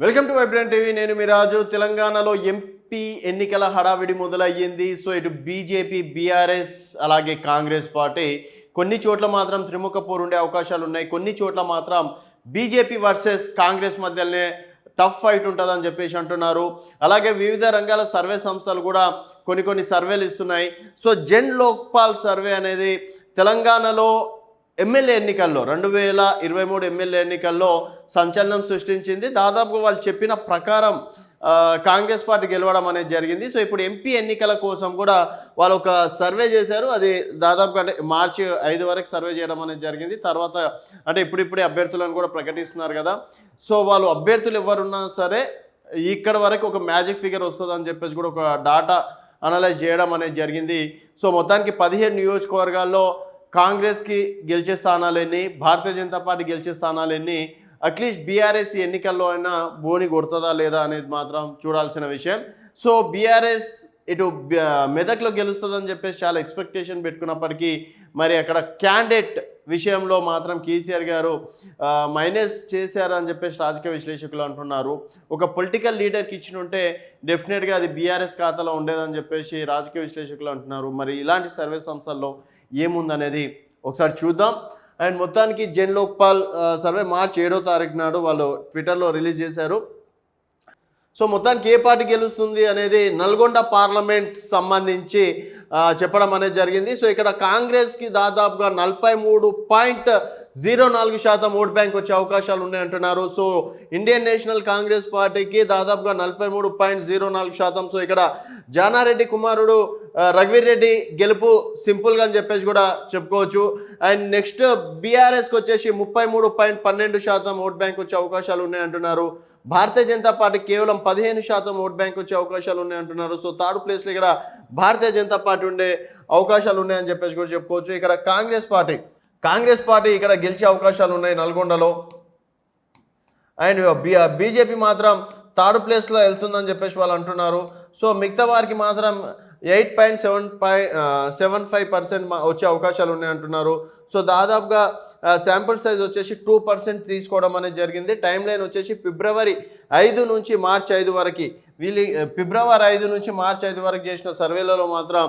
Welcome to vibrant TV. నేను మీ రాజు. తెలంగాణలో MP ఎన్నికల హడావిడి మొదలయ్యింది. సో ఇటు బీజేపీ, బీఆర్ఎస్ అలాగే కాంగ్రెస్ పార్టీ కొన్ని చోట్ల మాత్రం త్రిముఖ పోరు ఉండే అవకాశాలు ఉన్నాయి. కొన్ని చోట్ల మాత్రం బీజేపీ వర్సెస్ కాంగ్రెస్ మధ్యలోనే టఫ్ ఫైట్ ఉంటుందని చెప్పేసి అంటున్నారు. అలాగే వివిధ రంగాల సర్వే సంస్థలు కూడా కొన్ని సర్వేలు ఇస్తున్నాయి. సో జన్ లోక్పాల్ సర్వే అనేది తెలంగాణలో ఎమ్మెల్యే ఎన్నికల్లో 2023 ఎమ్మెల్యే ఎన్నికల్లో సంచలనం సృష్టించింది. దాదాపుగా వాళ్ళు చెప్పిన ప్రకారం కాంగ్రెస్ పార్టీ గెలవడం అనేది జరిగింది. సో ఇప్పుడు ఎంపీ ఎన్నికల కోసం కూడా వాళ్ళు ఒక సర్వే చేశారు. అది దాదాపుగా అంటే మార్చి 5 వరకు సర్వే చేయడం అనేది జరిగింది. తర్వాత అంటే ఇప్పుడిప్పుడే అభ్యర్థులను కూడా ప్రకటిస్తున్నారు కదా. సో వాళ్ళు అభ్యర్థులు ఎవరున్నా సరే ఇక్కడ వరకు ఒక మ్యాజిక్ ఫిగర్ వస్తుందని చెప్పేసి కూడా ఒక డాటా అనలైజ్ చేయడం అనేది జరిగింది. సో మొత్తానికి 15 నియోజకవర్గాల్లో కాంగ్రెస్కి గెలిచే స్థానాలన్నీ, భారతీయ జనతా పార్టీ గెలిచే స్థానాలన్నీ, అట్లీస్ట్ బీఆర్ఎస్ ఎన్నికల్లో అయినా బోని కొడుతుందా లేదా అనేది మాత్రం చూడాల్సిన విషయం. సో బీఆర్ఎస్ ఇటు మెదక్లో గెలుస్తుందని చెప్పేసి చాలా ఎక్స్పెక్టేషన్ పెట్టుకున్నప్పటికీ మరి అక్కడ క్యాండిడేట్ విషయంలో మాత్రం కేసీఆర్ గారు మైనస్ చేశారు అని చెప్పేసి రాజకీయ విశ్లేషకులు అంటున్నారు. ఒక పొలిటికల్ లీడర్కి ఇచ్చినుంటే డెఫినెట్గా అది బీఆర్ఎస్ ఖాతాలో ఉండేదని చెప్పేసి రాజకీయ విశ్లేషకులు అంటున్నారు. మరి ఇలాంటి సర్వే సంస్థల్లో ఏముందనేది ఒకసారి చూద్దాం. అండ్ మొత్తానికి జన్ లోక్పాల్ సర్వే మార్చి 7వ తారీఖు నాడు వాళ్ళు ట్విట్టర్లో రిలీజ్ చేశారు. సో మొత్తానికి ఏ పార్టీ గెలుస్తుంది అనేది నల్గొండ పార్లమెంట్ సంబంధించి చెప్పడం అనేది జరిగింది. సో ఇక్కడ కాంగ్రెస్కి దాదాపుగా 43.04% ఓట్ బ్యాంక్ వచ్చే అవకాశాలు ఉన్నాయంటున్నారు. సో ఇండియన్ నేషనల్ కాంగ్రెస్ పార్టీకి దాదాపుగా 43.04%. సో ఇక్కడ జానారెడ్డి కుమారుడు రఘువీర్ రెడ్డి గెలుపు సింపుల్గా అని చెప్పేసి కూడా చెప్పుకోవచ్చు. అండ్ నెక్స్ట్ బీఆర్ఎస్కి వచ్చేసి 33.12% ఓట్ బ్యాంక్ వచ్చే అవకాశాలు ఉన్నాయంటున్నారు. భారతీయ జనతా పార్టీ కేవలం 15% ఓట్ బ్యాంక్ వచ్చే అవకాశాలు ఉన్నాయంటున్నారు. సో థర్డ్ ప్లేస్లో ఇక్కడ భారతీయ జనతా పార్టీ ఉండే అవకాశాలు ఉన్నాయని చెప్పేసి కూడా చెప్పుకోవచ్చు. ఇక్కడ కాంగ్రెస్ పార్టీ ఇక్కడ గెలిచే అవకాశాలు ఉన్నాయి నల్గొండలో. అండ్ బీజేపీ మాత్రం థర్డ్ ప్లేస్లో వెళ్తుందని చెప్పేసి వాళ్ళు అంటున్నారు. సో మిగతా వారికి మాత్రం 8.75% వచ్చే అవకాశాలు ఉన్నాయంటున్నారు. సో దాదాపుగా శాంపుల్ సైజ్ వచ్చేసి 2% తీసుకోవడం అనేది జరిగింది. టైం లైన్ వచ్చేసి ఫిబ్రవరి 5 నుంచి మార్చి 5 వరకు ఫిబ్రవరి 5 నుంచి మార్చి 5 వరకు చేసిన సర్వేలలో మాత్రం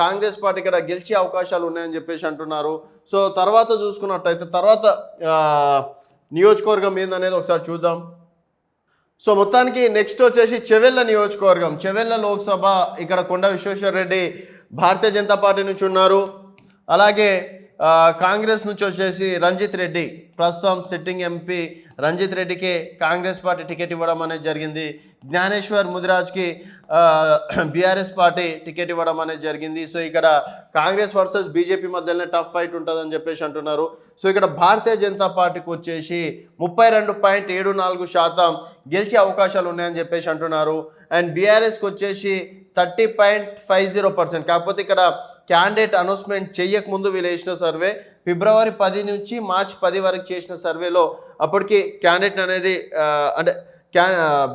కాంగ్రెస్ పార్టీ ఇక్కడ గెలిచే అవకాశాలు ఉన్నాయని చెప్పేసి అంటున్నారు. సో తర్వాత చూసుకున్నట్టయితే తర్వాత నియోజకవర్గం ఏందనేది ఒకసారి చూద్దాం. సో మొత్తానికి నెక్స్ట్ వచ్చేసి చెవెళ్ళ నియోజకవర్గం, చెవెళ్ళ లోక్సభ. ఇక్కడ కొండ విశ్వేశ్వర్ రెడ్డి భారతీయ జనతా పార్టీ నుంచి ఉన్నారు. అలాగే కాంగ్రెస్ నుంచి వచ్చేసి రంజిత్ రెడ్డి, ప్రస్తుతం సిట్టింగ్ ఎంపీ రంజిత్ రెడ్డికి కాంగ్రెస్ పార్టీ టికెట్ ఇవ్వడం అనేది జరిగింది. జ్ఞానేశ్వర్ ముదిరాజ్కి బీఆర్ఎస్ పార్టీ టికెట్ ఇవ్వడం అనేది జరిగింది. సో ఇక్కడ కాంగ్రెస్ వర్సెస్ బీజేపీ మధ్యలోనే టఫ్ ఫైట్ ఉంటుందని చెప్పేసి అంటున్నారు. సో ఇక్కడ భారతీయ జనతా పార్టీకి వచ్చేసి 32.74% గెలిచే అవకాశాలు ఉన్నాయని చెప్పేసి అంటున్నారు. అండ్ బీఆర్ఎస్కి వచ్చేసి 30.50%. కాకపోతే ఇక్కడ క్యాండిడేట్ అనౌన్స్మెంట్ చేయకముందు వీళ్ళు వేసిన సర్వే ఫిబ్రవరి 10 నుంచి మార్చి 10 వరకు చేసిన సర్వేలో అప్పటికి క్యాండిడేట్ అనేది అంటే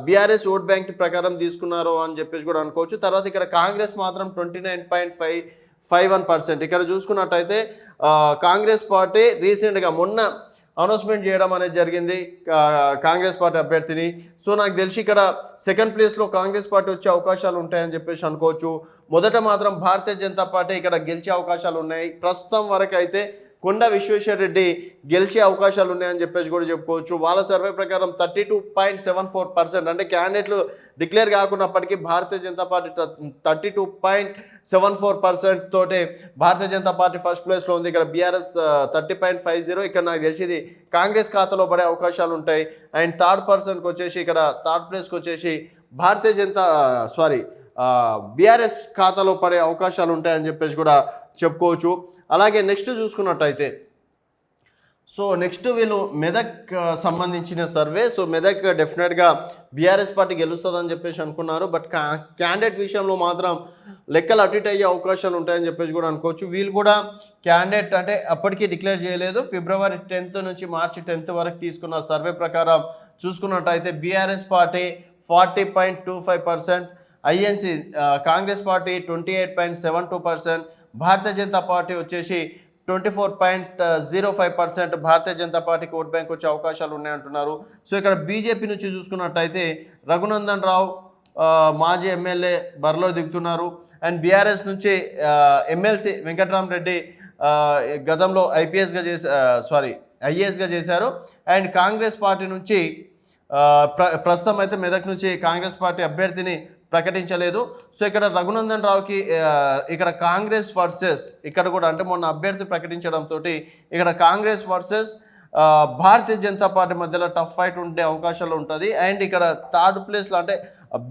బీఆర్ఎస్ ఓట్ బ్యాంక్ ప్రకారం తీసుకున్నారు అని చెప్పేసి కూడా అనుకోవచ్చు. తర్వాత ఇక్కడ కాంగ్రెస్ మాత్రం 29.51%. ఇక్కడ చూసుకున్నట్టయితే కాంగ్రెస్ పార్టీ రీసెంట్గా మొన్న అనౌన్స్మెంట్ చేయడం అనేది జరిగింది కాంగ్రెస్ పార్టీ అభ్యర్థిని. సో నాకు తెలిసి ఇక్కడ సెకండ్ ప్లేస్లో కాంగ్రెస్ పార్టీ వచ్చే అవకాశాలు ఉంటాయని చెప్పేసి అనుకోవచ్చు. మొదట మాత్రం భారతీయ జనతా పార్టీ ఇక్కడ గెలిచే అవకాశాలు ఉన్నాయి. ప్రస్తుతం వరకు అయితే కొండ విశ్వేశ్వర్ రెడ్డి గెలిచే అవకాశాలు ఉన్నాయని చెప్పేసి కూడా చెప్పుకోవచ్చు. వాళ్ళ సర్వే ప్రకారం 32.74%. అంటే క్యాండిడేట్లు డిక్లేర్ కాకున్నప్పటికీ భారతీయ జనతా పార్టీ 32.74% తోటి భారతీయ జనతా పార్టీ ఫస్ట్ ప్లేస్లో ఉంది. ఇక్కడ బీఆర్ఎస్ 30.50. ఇక్కడ నాకు తెలిసింది కాంగ్రెస్ ఖాతాలో పడే అవకాశాలు ఉంటాయి. అండ్ థర్డ్ ప్లేస్కి వచ్చేసి బీఆర్ఎస్ ఖాతాలో పడే అవకాశాలు ఉంటాయని చెప్పేసి కూడా చెప్పుకోవచ్చు. అలాగే నెక్స్ట్ చూసుకున్నట్టయితే సో నెక్స్ట్ వీళ్ళు మెదక్ సంబంధించిన సర్వే. సో మెదక్ డెఫినెట్గా బీఆర్ఎస్ పార్టీ గెలుస్తుందని చెప్పేసి అనుకున్నారు. బట్ క్యాండిడేట్ విషయంలో మాత్రం లెక్కలు అటు ఇటు అయ్యే అవకాశాలు ఉంటాయని చెప్పేసి కూడా అనుకోవచ్చు. వీళ్ళు కూడా క్యాండిడేట్ అంటే అప్పటికీ డిక్లేర్ చేయలేదు. ఫిబ్రవరి 10 నుంచి మార్చి 10 వరకు తీసుకున్న సర్వే ప్రకారం చూసుకున్నట్టయితే BRS party 40.25%, INC Congress party 28.72%, Bharatiya Janata party వచ్చేసి 24.05% భారతీయ జనతా పార్టీకి ఓట్ బ్యాంక్ వచ్చే అవకాశాలు ఉన్నాయంటున్నారు. సో ఇక్కడ బీజేపీ నుంచి చూసుకున్నట్టయితే రఘునందన్ రావు మాజీ ఎమ్మెల్యే బరిలో దిగుతున్నారు. అండ్ బీఆర్ఎస్ నుంచి ఎమ్మెల్సీ వెంకట్రామరెడ్డి గతంలో ఐఏఎస్గా చేశారు. అండ్ కాంగ్రెస్ పార్టీ నుంచి ప్రస్తుతం అయితే మెదక్ నుంచి కాంగ్రెస్ పార్టీ అభ్యర్థిని ప్రకటించలేదు. సో ఇక్కడ రఘునందన్ రావుకి ఇక్కడ కాంగ్రెస్ వర్సెస్ ఇక్కడ కూడా అంటే మొన్న అభ్యర్థి ప్రకటించడంతో ఇక్కడ కాంగ్రెస్ వర్సెస్ భారతీయ జనతా పార్టీ మధ్యలో టఫ్ ఫైట్ ఉండే అవకాశాలు ఉంటుంది. అండ్ ఇక్కడ థర్డ్ ప్లేస్లో అంటే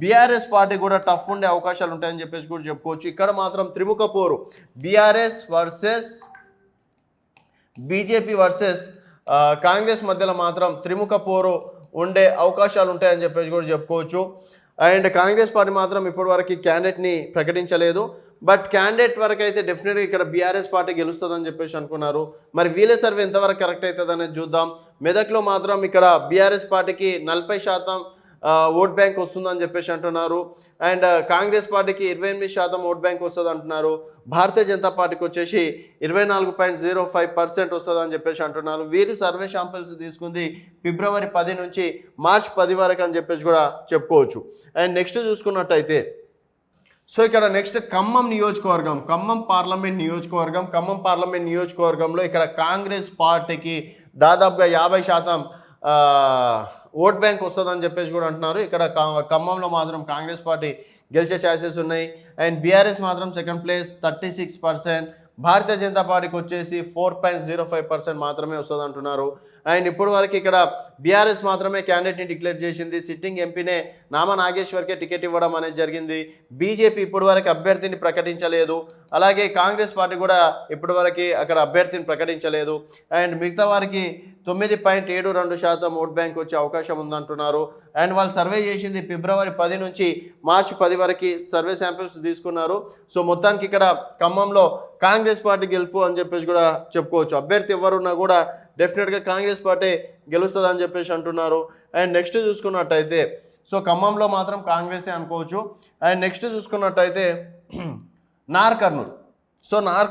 బీఆర్ఎస్ పార్టీ కూడా టఫ్ ఉండే అవకాశాలు ఉంటాయని చెప్పేసి కూడా చెప్పుకోవచ్చు. ఇక్కడ మాత్రం త్రిముఖ పోరు BRS versus BJP versus Congress మధ్యలో మాత్రం త్రిముఖ పోరు ఉండే అవకాశాలు ఉంటాయని చెప్పేసి కూడా చెప్పుకోవచ్చు. అండ్ కాంగ్రెస్ పార్టీ మాత్రం ఇప్పటివరకు క్యాండిడేట్ని ప్రకటించలేదు. బట్ క్యాండిడేట్ వరకు అయితే డెఫినెట్గా ఇక్కడ బీఆర్ఎస్ పార్టీ గెలుస్తుందని చెప్పేసి అనుకున్నారు. మరి వీళ్ళ సర్వే ఎంతవరకు కరెక్ట్ అవుతుంది అనేది చూద్దాం. మెదక్లో మాత్రం ఇక్కడ బీఆర్ఎస్ పార్టీకి 40% ఓట్ బ్యాంక్ వస్తుందని చెప్పేసి అంటున్నారు. అండ్ కాంగ్రెస్ పార్టీకి 28% ఓట్ బ్యాంక్ వస్తుంది అంటున్నారు. భారతీయ జనతా పార్టీకి వచ్చేసి 24.05% వస్తుందని చెప్పేసి అంటున్నారు. వీరు సర్వే శాంపిల్స్ తీసుకుంది ఫిబ్రవరి 10 నుంచి మార్చ్ 10 వరకు అని చెప్పేసి కూడా చెప్పుకోవచ్చు. అండ్ నెక్స్ట్ చూసుకున్నట్టయితే సో ఇక్కడ నెక్స్ట్ ఖమ్మం పార్లమెంట్ నియోజకవర్గంలో ఇక్కడ కాంగ్రెస్ పార్టీకి దాదాపుగా 50% ఓట్ బ్యాంక్ వస్తుందని చెప్పేసి కూడా అంటున్నారు. ఇక్కడ ఖమ్మంలో మాత్రం కాంగ్రెస్ పార్టీ గెలిచే ఛాన్సెస్ ఉన్నాయి. అండ్ బీఆర్ఎస్ మాత్రం సెకండ్ ప్లేస్ 36%, భారతీయ జనతా పార్టీకి వచ్చేసి 4.05% మాత్రమే వస్తుంది అంటున్నారు. అండ్ ఇప్పటి వరకు ఇక్కడ బీఆర్ఎస్ మాత్రమే క్యాండిడేట్ని డిక్లేర్ చేసింది. సిట్టింగ్ ఎంపీనే నామా నాగేశ్వర్కే టికెట్ ఇవ్వడం అనేది జరిగింది. బీజేపీ ఇప్పటి వరకు అభ్యర్థిని ప్రకటించలేదు. అలాగే కాంగ్రెస్ పార్టీ కూడా ఇప్పటి వరకు అక్కడ అభ్యర్థిని ప్రకటించలేదు. అండ్ మిగతా వారికి 9.72% ఓట్ బ్యాంక్ వచ్చే అవకాశం ఉందంటున్నారు. అండ్ వాళ్ళు సర్వే చేసింది ఫిబ్రవరి 10 నుంచి మార్చి 10 వరకు సర్వే శాంపిల్స్ తీసుకున్నారు. సో మొత్తానికి ఇక్కడ ఖమ్మంలో కాంగ్రెస్ పార్టీ గెలుపు అని చెప్పేసి కూడా చెప్పుకోవచ్చు. అభ్యర్థి ఎవరున్నా కూడా డెఫినెట్గా కాంగ్రెస్ పార్టీ గెలుస్తుంది అని చెప్పేసి అంటున్నారు. అండ్ నెక్స్ట్ చూసుకున్నట్టయితే సో ఖమ్మంలో మాత్రం కాంగ్రెసే అనుకోవచ్చు. అండ్ నెక్స్ట్ చూసుకున్నట్టయితే నార్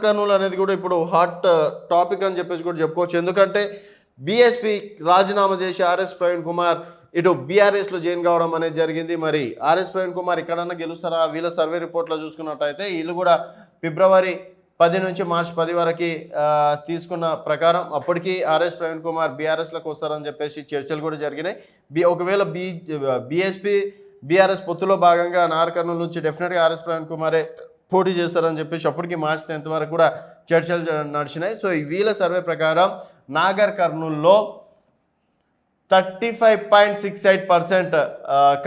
కర్నూలు అనేది కూడా ఇప్పుడు హాట్ టాపిక్ అని చెప్పేసి కూడా చెప్పుకోవచ్చు. ఎందుకంటే బీఎస్పీ రాజీనామా చేసి ఆర్ఎస్ ప్రవీణ్ కుమార్ ఇటు బీఆర్ఎస్లో జాయిన్ కావడం అనేది జరిగింది. మరి ఆర్ఎస్ ప్రవీణ్ కుమార్ ఇక్కడన్నా గెలుస్తారా? వీళ్ళ సర్వే రిపోర్ట్లో చూసుకున్నట్టయితే వీళ్ళు కూడా ఫిబ్రవరి 10 నుంచి మార్చి 10 వరకు తీసుకున్న ప్రకారం అప్పటికి ఆర్ఎస్ ప్రవీణ్ కుమార్ బీఆర్ఎస్లోకి వస్తారని చెప్పేసి చర్చలు కూడా జరిగినాయి. ఒకవేళ బీఎస్పీ బీఆర్ఎస్ పొత్తులో భాగంగా నార్ కర్నూలు నుంచి డెఫినెట్గా ఆర్ఎస్ ప్రవీణ్ కుమారే పోటీ చేస్తారని చెప్పేసి అప్పటికి మార్చి 10 వరకు కూడా చర్చలు నడిచినాయి. సో వీళ్ళ సర్వే ప్రకారం నాగర్ కర్నూల్లో 35.68%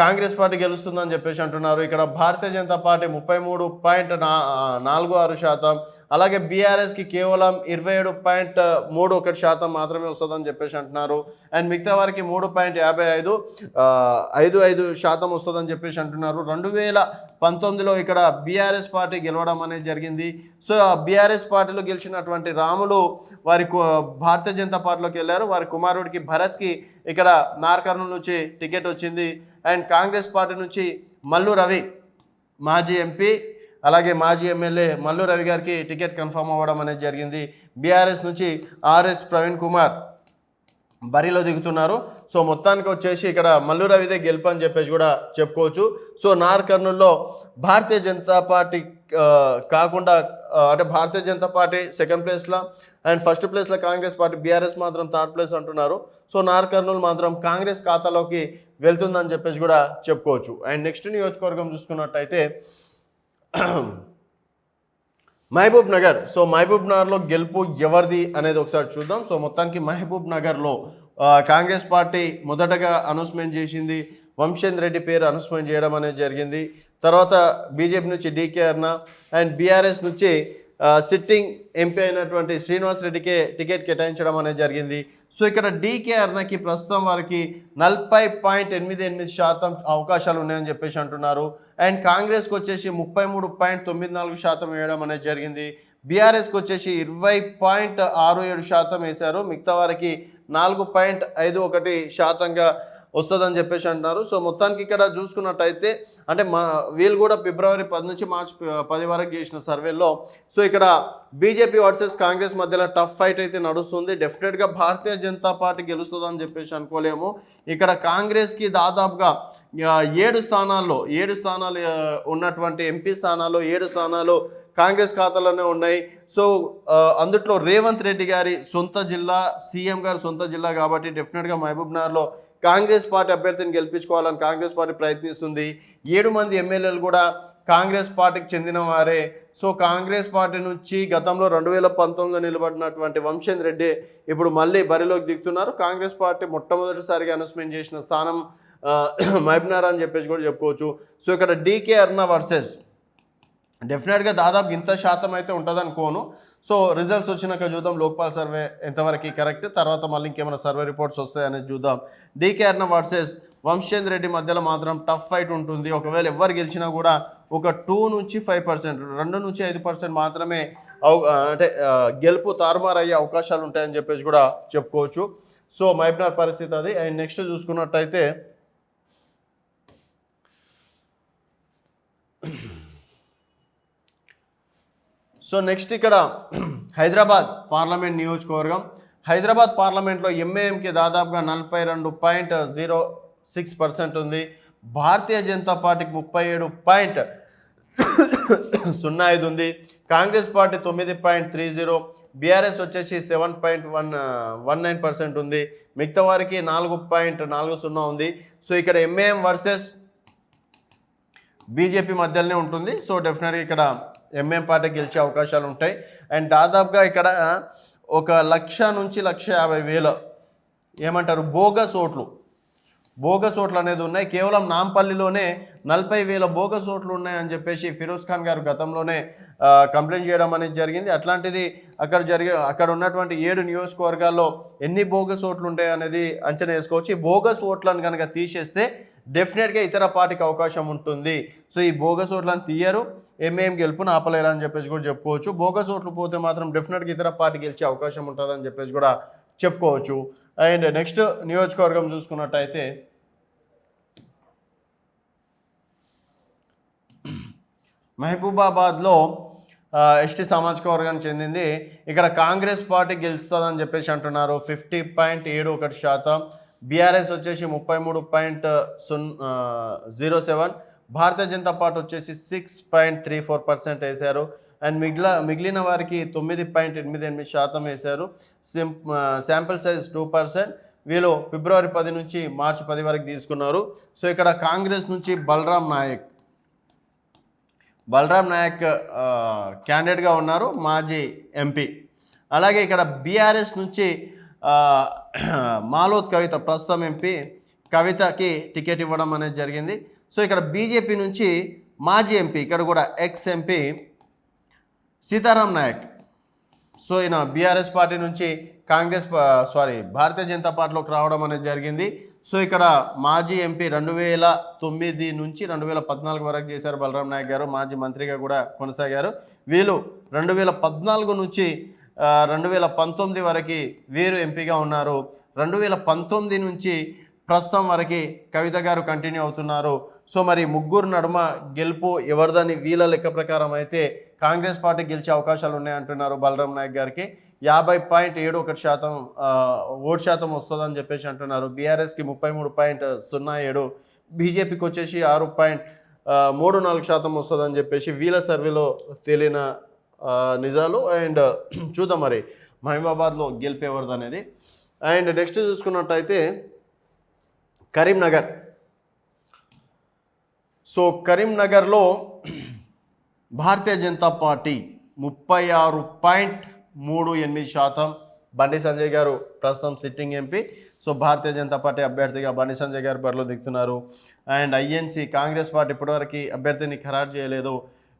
కాంగ్రెస్ పార్టీ గెలుస్తుందని చెప్పేసి అంటున్నారు. ఇక్కడ భారతీయ జనతా పార్టీ 33.46%, అలాగే బీఆర్ఎస్కి కేవలం 27.31% మాత్రమే వస్తుందని చెప్పేసి అంటున్నారు. అండ్ మిగతా వారికి 3.55% వస్తుందని చెప్పేసి అంటున్నారు. 2019లో ఇక్కడ బీఆర్ఎస్ పార్టీ గెలవడం అనేది జరిగింది. సో ఆ బీఆర్ఎస్ పార్టీలో గెలిచినటువంటి రాములు వారి భారతీయ జనతా పార్టీలోకి వెళ్ళారు. వారి కుమారుడికి భరత్కి ఇక్కడ నార్ కర్నూలు నుంచి టికెట్ వచ్చింది. అండ్ కాంగ్రెస్ పార్టీ నుంచి మల్లు రవి మాజీ ఎంపీ అలాగే మాజీ ఎమ్మెల్యే మల్లు రవి గారికి టికెట్ కన్ఫర్మ్ అవ్వడం అనేది జరిగింది. బీఆర్ఎస్ నుంచి ఆర్ఎస్ ప్రవీణ్ కుమార్ బరిలో దిగుతున్నారు. సో మొత్తానికి వచ్చేసి ఇక్కడ మల్లు రవిదే గెలుపు అని చెప్పేసి కూడా చెప్పుకోవచ్చు. సో నార్ కర్నూల్లో భారతీయ జనతా పార్టీ కాకుండా అంటే భారతీయ జనతా పార్టీ సెకండ్ ప్లేస్లో అండ్ ఫస్ట్ ప్లేస్లో కాంగ్రెస్ పార్టీ, బీఆర్ఎస్ మాత్రం థర్డ్ ప్లేస్ అంటున్నారు. సో నార్ కర్నూలు మాత్రం కాంగ్రెస్ ఖాతాలోకి వెళ్తుందని చెప్పేసి కూడా చెప్పుకోవచ్చు. అండ్ నెక్స్ట్ నియోజకవర్గం చూసుకున్నట్టయితే మహబూబ్ నగర్. సో మహబూబ్ నగర్లో గెలుపు ఎవరిది అనేది ఒకసారి చూద్దాం. సో మొత్తానికి మహబూబ్ నగర్లో కాంగ్రెస్ పార్టీ మొదటగా అనౌన్స్మెంట్ చేసింది. వంశేందర్ రెడ్డి పేరు అనౌన్స్మెంట్ చేయడం అనేది జరిగింది. తర్వాత బీజేపీ నుంచి డీకే అర్ణ అండ్ బీఆర్ఎస్ నుంచి సిట్టింగ్ ఎంపీ అయినటువంటి శ్రీనివాస్ రెడ్డికే టికెట్ కేటాయించడం అనేది జరిగింది. సో ఇక్కడ డీకే అర్ణకి ప్రస్తుతం వారికి 40.88% అవకాశాలు ఉన్నాయని చెప్పేసి అంటున్నారు. అండ్ కాంగ్రెస్కి వచ్చేసి 33.94% వేయడం అనేది జరిగింది. బీఆర్ఎస్కి వచ్చేసి 20.67% వేశారు. మిగతా వారికి 4.51%గా వస్తుందని చెప్పేసి అంటున్నారు. సో మొత్తానికి ఇక్కడ చూసుకున్నట్టయితే అంటే వీళ్ళు కూడా ఫిబ్రవరి 10 నుంచి మార్చి 10 వరకు చేసిన సర్వేలో సో ఇక్కడ బీజేపీ వర్సెస్ కాంగ్రెస్ మధ్యలో టఫ్ ఫైట్ అయితే నడుస్తుంది. డెఫినెట్గా భారతీయ జనతా పార్టీ గెలుస్తుందని చెప్పేసి అనుకోలేము. ఇక్కడ కాంగ్రెస్కి దాదాపుగా 7 స్థానాలు ఉన్నటువంటి ఎంపీ స్థానాల్లో 7 స్థానాలు కాంగ్రెస్ ఖాతాలోనే ఉన్నాయి. సో అందుట్లో రేవంత్ రెడ్డి గారి సొంత జిల్లా, సీఎం గారి సొంత జిల్లా కాబట్టి డెఫినెట్గా మహబూబ్నగర్లో కాంగ్రెస్ పార్టీ అభ్యర్థిని గెలిపించుకోవాలని కాంగ్రెస్ పార్టీ ప్రయత్నిస్తుంది. 7 మంది ఎమ్మెల్యేలు కూడా కాంగ్రెస్ పార్టీకి చెందిన వారే. సో కాంగ్రెస్ పార్టీ నుంచి గతంలో 2019లో నిలబడినటువంటి వంశేందర్ రెడ్డి ఇప్పుడు మళ్ళీ బరిలోకి దిగుతున్నారు. కాంగ్రెస్ పార్టీ మొట్టమొదటిసారిగా అనౌన్స్మెంట్ చేసిన స్థానం మహబూబ్నగర్ అని చెప్పేసి కూడా చెప్పుకోవచ్చు. సో ఇక్కడ డీకే అరుణ వర్సెస్ డెఫినెట్గా దాదాపు ఇంత శాతం అయితే ఉంటుంది అనుకోను. సో రిజల్ట్స్ వచ్చినాక చూద్దాం లోక్పాల్ సర్వే ఎంతవరకు కరెక్ట్, తర్వాత మళ్ళీ ఇంకేమైనా సర్వే రిపోర్ట్స్ వస్తాయనేది చూద్దాం. డీకే అరుణ వర్సెస్ వంశేందర్ రెడ్డి మధ్యలో మాత్రం టఫ్ ఫైట్ ఉంటుంది. ఒకవేళ ఎవరు గెలిచినా కూడా ఒక 2 నుంచి 5%, 2 నుంచి 5% మాత్రమే అంటే గెలుపు తారుమారు అయ్యే అవకాశాలు ఉంటాయని చెప్పేసి కూడా చెప్పుకోవచ్చు. సో మహబూబ్నగర్ పరిస్థితి అది. అండ్ నెక్స్ట్ చూసుకున్నట్టయితే సో నెక్స్ట్ ఇక్కడ హైదరాబాద్ పార్లమెంట్ నియోజకవర్గం. హైదరాబాద్ పార్లమెంట్లో ఎంఏఎంకి దాదాపుగా 42.06% ఉంది. భారతీయ జనతా పార్టీకి 37.05 ఉంది. కాంగ్రెస్ పార్టీ 9.30, బీఆర్ఎస్ వచ్చేసి 7.19% ఉంది. మిగతా వారికి 4.40 ఉంది. సో ఇక్కడ ఎంఏఎం వర్సెస్ బీజేపీ మధ్యలోనే ఉంటుంది. సో డెఫినెట్గా ఇక్కడ ఎంఏఎం పార్టీ గెలిచే అవకాశాలు ఉంటాయి. అండ్ దాదాపుగా ఇక్కడ 1,00,000 నుంచి 1,50,000 ఏమంటారు బోగస్ ఓట్లు అనేది ఉన్నాయి. కేవలం నాంపల్లిలోనే 40,000 బోగస్ ఓట్లు ఉన్నాయని చెప్పేసి ఫిరోజ్ ఖాన్ గారు గతంలోనే కంప్లైంట్ చేయడం అనేది జరిగింది. అట్లాంటిది అక్కడ ఉన్నటువంటి 7 నియోజకవర్గాల్లో ఎన్ని బోగస్ ఓట్లు ఉంటాయి అనేది అంచనా వేసుకోవచ్చు. ఈ బోగస్ ఓట్లను కనుక తీసేస్తే డెఫినెట్గా ఇతర పార్టీకి అవకాశం ఉంటుంది. సో ఈ బోగస్ ఓట్లను తీయరు, ఎంఏఎం గెలుపుని ఆపలేరు అని చెప్పేసి కూడా చెప్పుకోవచ్చు. బోగస్ ఓట్లు పోతే మాత్రం డెఫినెట్గా ఇతర పార్టీ గెలిచే అవకాశం ఉంటుందని చెప్పేసి కూడా చెప్పుకోవచ్చు. అండ్ నెక్స్ట్ నియోజకవర్గం చూసుకున్నట్టయితే మహబూబాబాద్లో ఎస్టీ సామాజిక వర్గానికి చెందింది. ఇక్కడ కాంగ్రెస్ పార్టీ గెలుస్తుందని చెప్పేసి అంటున్నారు. 50.71%. బీఆర్ఎస్ వచ్చేసి 33.07, భారతీయ జనతా పార్టీ వచ్చేసి 6.34% వేశారు. అండ్ మిగిలిన వారికి 9.88% వేశారు. Sample size 2%. వీళ్ళు ఫిబ్రవరి 10 నుంచి మార్చి 10 వరకు తీసుకున్నారు. సో ఇక్కడ కాంగ్రెస్ నుంచి బలరాం నాయక్ క్యాండిడేట్గా ఉన్నారు, మాజీ ఎంపీ. అలాగే ఇక్కడ బీఆర్ఎస్ నుంచి మాలోత్ కవిత ప్రస్తుతం ఎంపీ కవితకి టికెట్ ఇవ్వడం అనేది జరిగింది. సో ఇక్కడ బీజేపీ నుంచి మాజీ ఎంపీ, ఇక్కడ కూడా ex MP Sitaram Nayak. So ఈయన బీఆర్ఎస్ పార్టీ నుంచి భారతీయ జనతా పార్టీలోకి రావడం అనేది జరిగింది. సో ఇక్కడ మాజీ ఎంపీ 2009 నుంచి 2014 వరకు చేశారు బలరాం నాయక్ గారు. మాజీ మంత్రిగా కూడా కొనసాగారు. వీళ్ళు 2014 నుంచి 2019 వరకు వీరు ఎంపీగా ఉన్నారు. 2019 నుంచి ప్రస్తుతం వరకు కవిత గారు కంటిన్యూ అవుతున్నారు. సో మరి ముగ్గురు నడుమ గెలుపు ఎవరిదని వీళ్ళ లెక్క ప్రకారం అయితే కాంగ్రెస్ పార్టీ గెలిచే అవకాశాలు ఉన్నాయంటున్నారు. బలరాం నాయక్ గారికి 50.71% ఓటు శాతం వస్తుందని చెప్పేసి అంటున్నారు. బీఆర్ఎస్కి 33.07, బీజేపీకి వచ్చేసి 6.34% వస్తుందని చెప్పేసి వీళ్ళ సర్వేలో తేలిన నిజాలు. అండ్ చూద్దాం మరి మహబూబాబాద్లో గెలిపేవరదు అనేది. అండ్ నెక్స్ట్ చూసుకున్నట్టయితే కరీంనగర్. సో కరీంనగర్లో భారతీయ జనతా పార్టీ 36.38%. బండి సంజయ్ గారు ప్రస్తుతం sitting MP. So Bharatiya Janata party అభ్యర్థిగా బండి సంజయ్ గారు బరిలో దిగుతున్నారు. అండ్ ఐఎన్సీ కాంగ్రెస్ పార్టీ ఇప్పటివరకు అభ్యర్థిని ఖరారు చేయలేదు.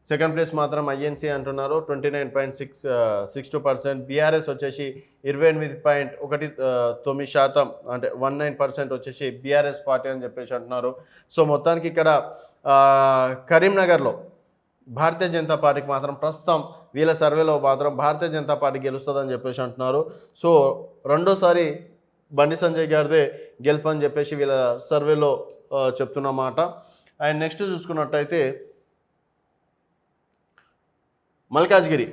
సెకండ్ ప్లేస్ మాత్రం ఐఎన్సీ అంటున్నారు 29.62%. బీఆర్ఎస్ వచ్చేసి 28.19%, అంటే 19% వచ్చేసి బీఆర్ఎస్ పార్టీ అని చెప్పేసి అంటున్నారు. సో మొత్తానికి ఇక్కడ కరీంనగర్లో భారతీయ జనతా పార్టీకి మాత్రం ప్రస్తుతం వీళ్ళ సర్వేలో మాత్రం భారతీయ జనతా పార్టీ గెలుస్తుందని చెప్పేసి అంటున్నారు. సో రెండోసారి బండి సంజయ్ గారిదే గెలుపు అని చెప్పేసి వీళ్ళ సర్వేలో చెప్తున్నమాట. అండ్ నెక్స్ట్ చూసుకున్నట్టయితే మల్కాజ్గిరి.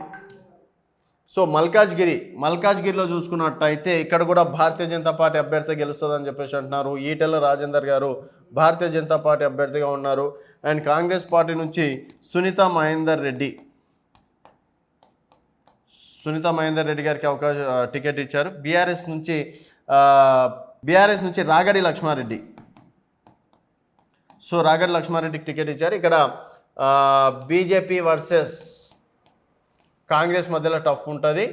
సో మల్కాజ్గిరిలో చూసుకున్నట్టయితే ఇక్కడ కూడా భారతీయ జనతా పార్టీ అభ్యర్థి గెలుస్తుందని చెప్పేసి అంటున్నారు. ఈటెల రాజేందర్ గారు భారతీయ జనతా పార్టీ అభ్యర్థిగా ఉన్నారు. అండ్ కాంగ్రెస్ పార్టీ నుంచి సునీతా మహేందర్ రెడ్డి గారికి టికెట్ ఇచ్చారు. బీఆర్ఎస్ నుంచి రాగడి లక్ష్మారెడ్డి. సో రాగడి లక్ష్మారెడ్డికి టికెట్ ఇచ్చారు. ఇక్కడ బీజేపీ వర్సెస్ కాంగ్రెస్ మధ్యలో టఫ్ ఉంటుంది.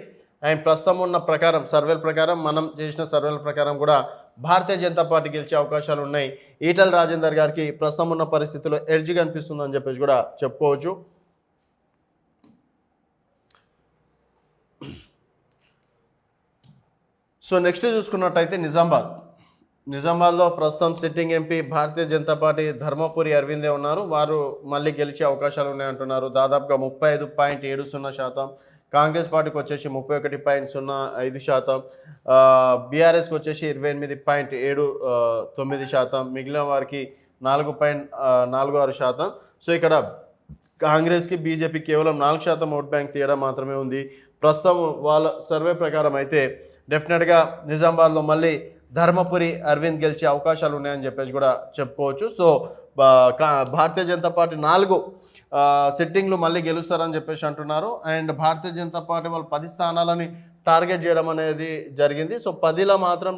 అండ్ ప్రస్తుతం ఉన్న ప్రకారం మనం చేసిన సర్వేల ప్రకారం కూడా భారతీయ జనతా పార్టీ గెలిచే అవకాశాలు ఉన్నాయి. ఈటెల రాజేందర్ గారికి ప్రస్తుతం ఉన్న పరిస్థితుల్లో ఎడ్జ్ కనిపిస్తుందని చెప్పేసి కూడా చెప్పుకోవచ్చు. సో నెక్స్ట్ చూసుకున్నట్టయితే నిజామాబాద్లో ప్రస్తుతం sitting MP Bharatiya Janata party Dharmapuri అరవిందే ఉన్నారు. వారు మళ్ళీ గెలిచే అవకాశాలు ఉన్నాయంటున్నారు. దాదాపుగా 35.70%. కాంగ్రెస్ పార్టీకి వచ్చేసి 31.05%. బీఆర్ఎస్కి వచ్చేసి 28.79%. మిగిలిన వారికి 4.46%. సో ఇక్కడ కాంగ్రెస్కి బీజేపీ కేవలం 4% ఓట్ బ్యాంక్ తీయడం మాత్రమే ఉంది. ప్రస్తుతం వాళ్ళ సర్వే ప్రకారం అయితే డెఫినెట్గా నిజామాబాద్లో మళ్ళీ ధర్మపురి అరవింద్ గెలిచే అవకాశాలు ఉన్నాయని చెప్పేసి కూడా చెప్పుకోవచ్చు. సో భారతీయ జనతా పార్టీ 4 సిట్టింగ్లు మళ్ళీ గెలుస్తారని చెప్పేసి అంటున్నారు. అండ్ భారతీయ జనతా పార్టీ వాళ్ళు 10 స్థానాలని టార్గెట్ చేయడం అనేది జరిగింది. సో 10లో మాత్రం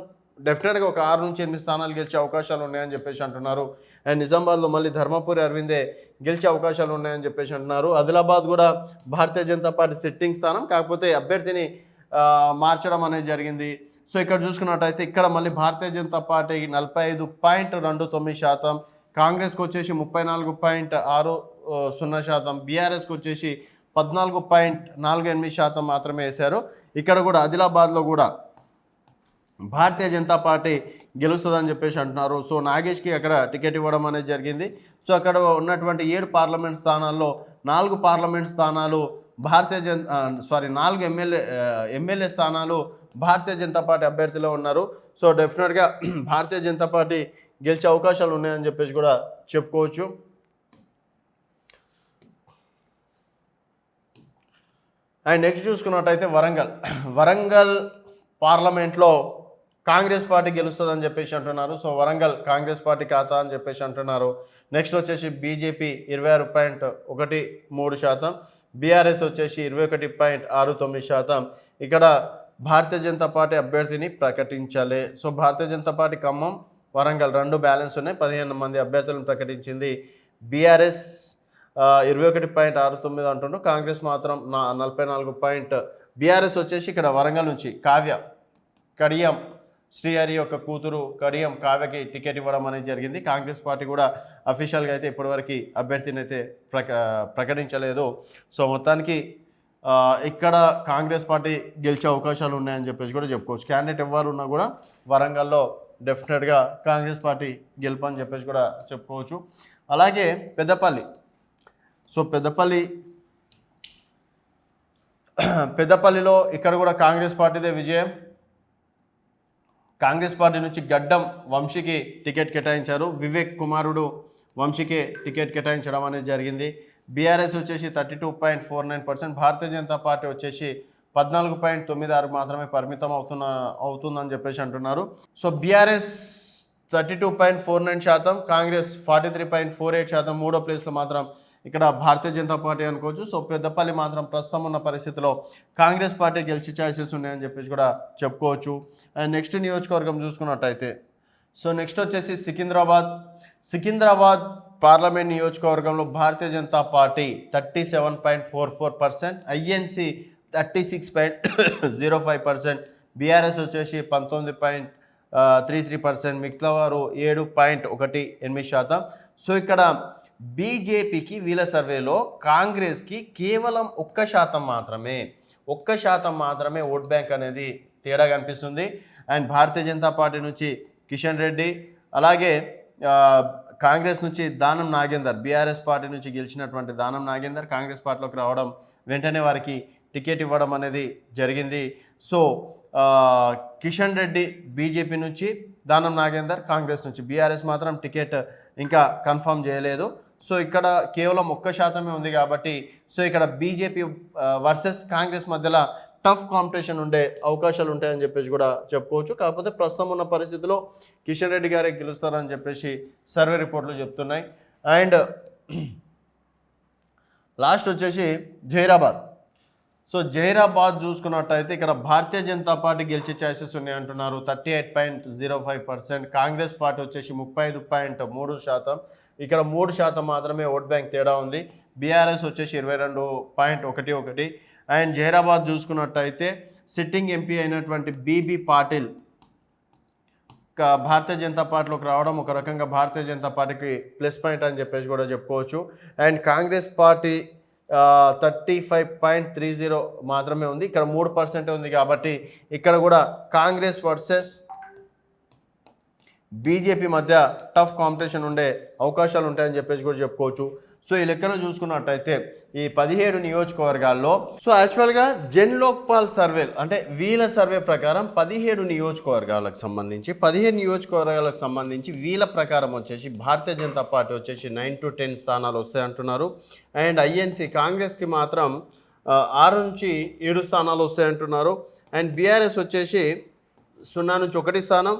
డెఫినెట్గా ఒక 6 నుంచి 8 స్థానాలు గెలిచే అవకాశాలు ఉన్నాయని చెప్పేసి అంటున్నారు. అండ్ నిజామాబాద్లో మళ్ళీ ధర్మపురి అరవిందే గెలిచే అవకాశాలు ఉన్నాయని చెప్పేసి అంటున్నారు. ఆదిలాబాద్ కూడా భారతీయ జనతా పార్టీ సిట్టింగ్ స్థానం, కాకపోతే అభ్యర్థిని మార్చడం అనేది జరిగింది. సో ఇక్కడ చూసుకున్నట్టయితే ఇక్కడ మళ్ళీ భారతీయ జనతా పార్టీకి 45.29%, కాంగ్రెస్కి వచ్చేసి 34.60%, బీఆర్ఎస్కి వచ్చేసి 14.48% మాత్రమే వేశారు. ఇక్కడ కూడా ఆదిలాబాద్లో కూడా భారతీయ జనతా పార్టీ గెలుస్తుందని చెప్పేసి అంటున్నారు. సో నాగేష్కి అక్కడ టికెట్ ఇవ్వడం అనేది జరిగింది. సో అక్కడ ఉన్నటువంటి 7 పార్లమెంట్ స్థానాల్లో 4 పార్లమెంట్ స్థానాలు 4 ఎమ్మెల్యే స్థానాలు భారతీయ జనతా పార్టీ అభ్యర్థిలో ఉన్నారు. సో డెఫినెట్గా భారతీయ జనతా పార్టీ గెలిచే అవకాశాలు ఉన్నాయని చెప్పేసి కూడా చెప్పుకోవచ్చు. అండ్ నెక్స్ట్ చూసుకున్నట్టయితే వరంగల్ పార్లమెంట్లో కాంగ్రెస్ పార్టీ గెలుస్తుందని చెప్పేసి అంటున్నారు. సో వరంగల్ కాంగ్రెస్ పార్టీ ఖాతా అని చెప్పేసి అంటున్నారు. నెక్స్ట్ వచ్చేసి బీజేపీ 26.13%, బీఆర్ఎస్ వచ్చేసి 21.69%. ఇక్కడ భారతీయ జనతా పార్టీ అభ్యర్థిని ప్రకటించాలి. So Bharatiya Janata party Khammam, Warangal 2 balance ఉన్నాయి. 15 మంది అభ్యర్థులను ప్రకటించింది. బీఆర్ఎస్ 21.69 అంటుండ్రు, కాంగ్రెస్ మాత్రం 44. బీఆర్ఎస్ వచ్చేసి ఇక్కడ వరంగల్ నుంచి కడియం శ్రీహరి యొక్క కూతురు కడియం కావ్యకి టికెట్ ఇవ్వడం అనేది జరిగింది. కాంగ్రెస్ పార్టీ కూడా అఫీషియల్గా అయితే ఇప్పటివరకు అభ్యర్థిని అయితే ప్రకటించలేదు. సో మొత్తానికి ఇక్కడ కాంగ్రెస్ పార్టీ గెలిచే అవకాశాలు ఉన్నాయని చెప్పేసి కూడా చెప్పుకోవచ్చు. క్యాండిడేట్ ఎవరు ఉన్నా కూడా వరంగల్లో డెఫినెట్గా కాంగ్రెస్ పార్టీ గెలుపు అని చెప్పేసి కూడా చెప్పుకోవచ్చు. అలాగే పెద్దపల్లిలో ఇక్కడ కూడా కాంగ్రెస్ పార్టీదే విజయం. కాంగ్రెస్ పార్టీ నుంచి గడ్డం వంశీకి టికెట్ కేటాయించారు. వివేక్ కుమారుడు వంశీకి టికెట్ కేటాయించడం అనేది జరిగింది. బీఆర్ఎస్ వచ్చేసి 32.49%, భారతీయ జనతా పార్టీ వచ్చేసి 14.96 మాత్రమే పరిమితం అవుతుందని చెప్పేసి అంటున్నారు. సో బీఆర్ఎస్ 32.49%, కాంగ్రెస్ 43.48%, 3వ ప్లేస్లో మాత్రం ఇక్కడ భారతీయ జనతా పార్టీ అనుకోవచ్చు. సో పెద్దపల్లి మాత్రం ప్రస్తుతం ఉన్న పరిస్థితిలో కాంగ్రెస్ పార్టీ గెలిచే ఛాయిసెస్ ఉన్నాయని చెప్పేసి కూడా చెప్పుకోవచ్చు. అండ్ నెక్స్ట్ నియోజకవర్గం చూసుకున్నట్టయితే సో నెక్స్ట్ వచ్చేసి సికింద్రాబాద్ పార్లమెంట్ నియోజకవర్గంలో Bharatiya Janata party 37.44%, INC 36.05%, BRS వచ్చేసి 19.33%, మిగతా వారు 7.18%. సో ఇక్కడ బీజేపీకి వీళ్ళ సర్వేలో కాంగ్రెస్కి కేవలం 1% మాత్రమే ఓట్ బ్యాంక్ అనేది తేడా కనిపిస్తుంది. అండ్ భారతీయ జనతా పార్టీ నుంచి కిషన్ రెడ్డి, అలాగే కాంగ్రెస్ నుంచి దానం నాగేందర్, బీఆర్ఎస్ పార్టీ నుంచి గెలిచినటువంటి దానం నాగేందర్ కాంగ్రెస్ పార్టీలోకి రావడం వెంటనే వారికి టికెట్ ఇవ్వడం అనేది జరిగింది. సో కిషన్ రెడ్డి బీజేపీ నుంచి, దానం నాగేందర్ కాంగ్రెస్ నుంచి. బీఆర్ఎస్ మాత్రం టికెట్ ఇంకా కన్ఫర్మ్ చేయలేదు. సో ఇక్కడ కేవలం 1% ఉంది కాబట్టి సో ఇక్కడ బీజేపీ వర్సెస్ కాంగ్రెస్ మధ్యలో టఫ్ కాంపిటీషన్ ఉండే అవకాశాలు ఉంటాయని చెప్పేసి కూడా చెప్పుకోవచ్చు. కాకపోతే ప్రస్తుతం ఉన్న పరిస్థితిలో కిషన్ రెడ్డి గారే గెలుస్తారని చెప్పేసి సర్వే రిపోర్ట్లు చెప్తున్నాయి. అండ్ లాస్ట్ వచ్చేసి జహీరాబాద్. సో జహీరాబాద్ చూసుకున్నట్టయితే ఇక్కడ భారతీయ జనతా పార్టీ గెలిచే ఛాన్సెస్ ఉన్నాయి అంటున్నారు 38.05%. కాంగ్రెస్ పార్టీ వచ్చేసి 35.3%. ఇక్కడ 3% మాత్రమే ఓట్ బ్యాంక్ తేడా ఉంది. బీఆర్ఎస్ వచ్చేసి 22.11. అండ్ జహీరాబాద్ చూసుకున్నట్టయితే సిట్టింగ్ ఎంపీ అయినటువంటి బీబీ పాటిల్ భారతీయ జనతా పార్టీలోకి రావడం ఒక రకంగా భారతీయ జనతా పార్టీకి ప్లస్ పాయింట్ అని చెప్పేసి కూడా చెప్పుకోవచ్చు. అండ్ కాంగ్రెస్ పార్టీ 35.30 మాత్రమే ఉంది. ఇక్కడ 3% ఉంది కాబట్టి ఇక్కడ కూడా కాంగ్రెస్ వర్సెస్ బీజేపీ మధ్య టఫ్ కాంపిటీషన్ ఉండే అవకాశాలు ఉంటాయని చెప్పేసి కూడా చెప్పుకోవచ్చు. సో ఈ లెక్కన చూసుకున్నట్టయితే ఈ 17 నియోజకవర్గాల్లో సో యాక్చువల్గా జన్ లోక్పాల్ సర్వే అంటే వీళ్ళ సర్వే ప్రకారం 17 నియోజకవర్గాలకు సంబంధించి వీళ్ళ ప్రకారం వచ్చేసి భారతీయ జనతా పార్టీ వచ్చేసి 9 to 10 స్థానాలు వస్తాయి అంటున్నారు. అండ్ ఐఎన్సీ కాంగ్రెస్కి మాత్రం 6 నుంచి 7 స్థానాలు వస్తాయి అంటున్నారు. అండ్ బీఆర్ఎస్ వచ్చేసి 0 నుంచి 1 స్థానం,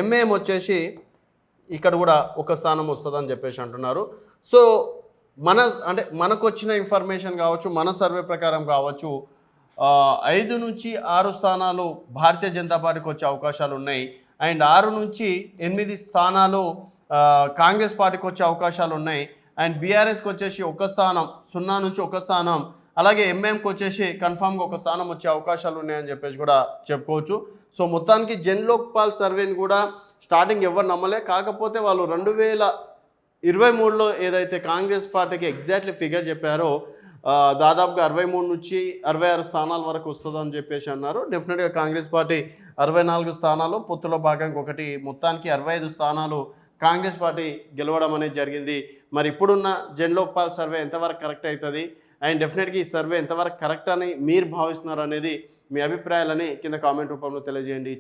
ఎంఏఎం వచ్చేసి ఇక్కడ కూడా 1 స్థానం వస్తుందని చెప్పేసి అంటున్నారు. సో మనకు వచ్చిన ఇన్ఫర్మేషన్ కావచ్చు, మన సర్వే ప్రకారం కావచ్చు 5 నుంచి 6 స్థానాలు భారతీయ జనతా పార్టీకి వచ్చే అవకాశాలు ఉన్నాయి. అండ్ 6 నుంచి 8 స్థానాలు కాంగ్రెస్ పార్టీకి వచ్చే అవకాశాలు ఉన్నాయి. అండ్ బీఆర్ఎస్కి వచ్చేసి 1 స్థానం, 0 నుంచి 1 స్థానం, అలాగే ఎంఎంకి వచ్చేసి కన్ఫామ్గా 1 స్థానం వచ్చే అవకాశాలు ఉన్నాయని చెప్పేసి కూడా చెప్పుకోవచ్చు. సో మొత్తానికి జన్ లోక్పాల్ సర్వేని కూడా స్టార్టింగ్ ఎవరు నమ్మలే. కాకపోతే వాళ్ళు 2023లో ఏదైతే కాంగ్రెస్ పార్టీకి ఎగ్జాక్ట్లీ ఫిగర్ చెప్పారో దాదాపుగా 63 నుంచి 66 స్థానాల వరకు వస్తుందని చెప్పేసి అన్నారు. డెఫినెట్గా కాంగ్రెస్ పార్టీ 64 స్థానాలు, పొత్తులో భాగంగా ఒకటి, మొత్తానికి 65 స్థానాలు కాంగ్రెస్ పార్టీ గెలవడం అనేది జరిగింది. మరి ఇప్పుడున్న జన్ లోక్పాల్ సర్వే ఎంతవరకు కరెక్ట్ అవుతుంది అండ్ డెఫినెట్గా ఈ సర్వే ఎంతవరకు కరెక్ట్ అని మీరు భావిస్తున్నారు అనేది మీ అభిప్రాయాలని కింద కామెంట్ రూపంలో తెలియజేయండి.